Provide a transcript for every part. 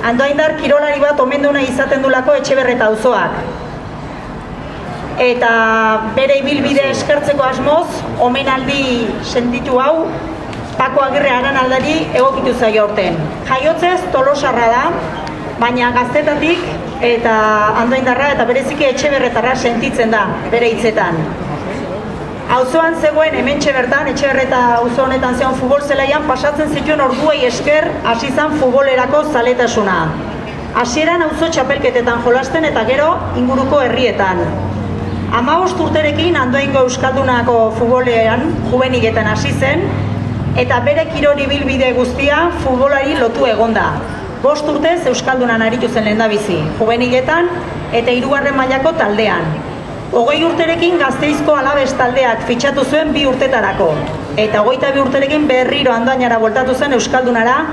Andoaindar kirolari bat omenduna izaten dulako Etxeberreta auzoak. Eta bere ibilbide eskertzeko asmoz, omenaldi sentitu hau, Pako Agirre Aranaldari egokitu zaio aurten. Jaiotzez Tolosarra da, baina gaztetatik eta Andoaindarra eta bereziki Etxeberretarra sentitzen da bere hitzetan. Auzoan zegoen hementxe bertan, Etxeberreta auzo honetan zegoen futbol zelaian pasatzen zituen orduei esker hasi izan futbolerako zaletasuna. Hasieran auzo txapelketetan jolasten eta gero inguruko herrietan. 15 urterekin Andoaingo Euskaldunako futbolean juveniletan hasi zen eta bere kirol ibilbide guztia futbolari lotu egonda. 5 urtez Euskaldunan aritu zen lehendabizi, juveniletan eta 3. mailako taldean. 20 urterekin Gasteizko Alabes taldeak fitxatu zuen 2 urtetarako. Eta 22 urterekin berriro Andoainara bueltatu zen Euskaldunara,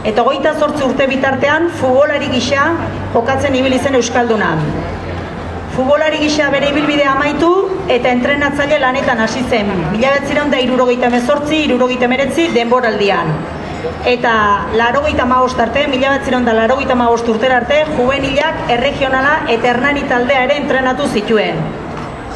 eta 28 urte bitartean futbolari gisa jokatzen ibili zen Euskalduna. Futbolari gisa bere ibilbidea amaitu eta entrenatzaile lanetan hasi zen 1978-79 denboraldian. Eta 85 arte, 1985 urtera arte, juvenilak erregionala eta Hernani taldea ere entrenatu zituen.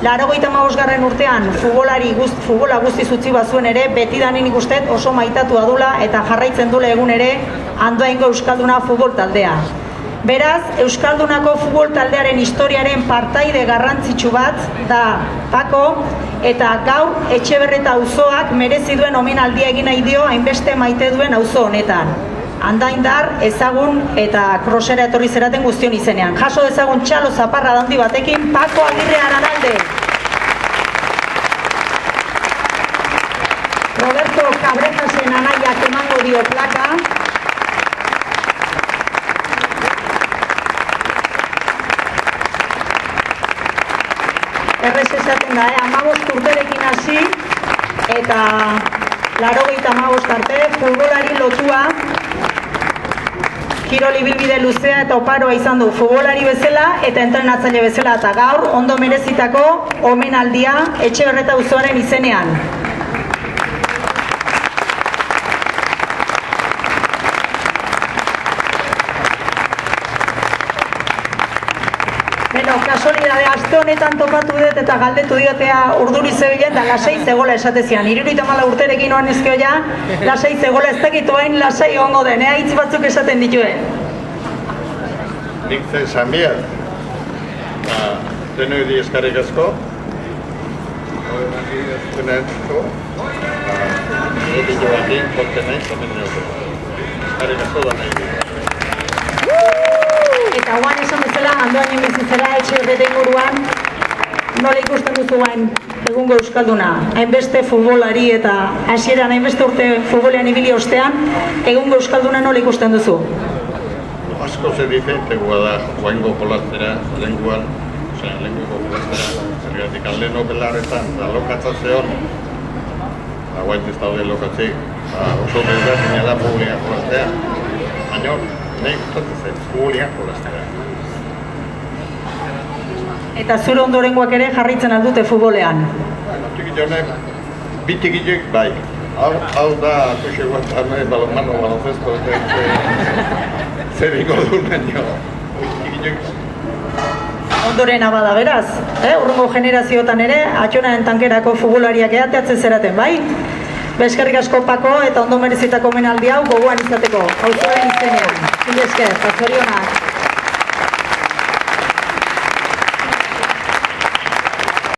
85. urtean futbola guztiz utzi bazuen ere, betidanen ikustet oso maitatua dula eta jarraitzen dula egun ere Andoaingo Euskalduna futbol taldea. Beraz, Euskaldunako futbol taldearen historiaren partaide garrantzitsu bat da Pako, eta gaur Etxeberreta auzoak merezi duen omenaldia egin nahi dio hainbeste maite duen auzo honetan. Andoaindar ezagun eta krosera etorri zeraten guztion izenean. Jaso dezagun txalo zaparra handi batekin Pako Agirre Aranalde. Roberto Cabrejasen anaiak emango dio plaka. Errez esaten da, 15 urterekin hasi eta 85 arte futbolari lotua, kirol ibilbide luzea eta oparoa izan du futbolari bezala eta entrenatzaile bezala, eta gaur ondo merezitako omenaldia Etxeberreta auzoaren izenean. Kasualidade, aste honetan topatu dut eta galdetu diotea urduri zebilen da lasai zegoela esatezian. 74 urterekin oan ezkio ja, lasai zegoela ez dakitu hain lasai ongo den, hitz batzuk esaten dituen. Nik esan bihar, denoi di eskarrik asko, egitu bakin, konten nahi, zamen neoko. Eskarrik asko da nahi. Eta guan esan bezala, Andoainen bizitzera Etxeberreta inguruan, nola ikusten duzu guain egungo Euskalduna? Hainbeste futbolari eta hasieran hainbeste urte futbolean ibili ostean, egungo Euskalduna nola ikusten duzu? Asko ze diferentegoa da guaingo kolaztera, lenguan, lenguko kolaztera, zergatik aldeno belarretan, da lokatza zehon, guain ez daude lokatzik, oso desberdina da publika kolaztea, baina nahi gustatzen zen, futboliak kolaztera. Eta zure ondorengoak ere jarraitzen aldute futbolean? Txikitxonek, bi txikitxek bai. Hau da, koxe guantan, balonmano, baloncesto, zer ingo duen baino. Ondorena bada beraz, urrungo generazioetan ere, atxonaren tankerako futbolariak eateatzen zeraten, bai? Eskerrik asko Pako eta ondo merezitako omenaldi hau gogoan izateko, auzoaren izenean. Mila esker, zorionak.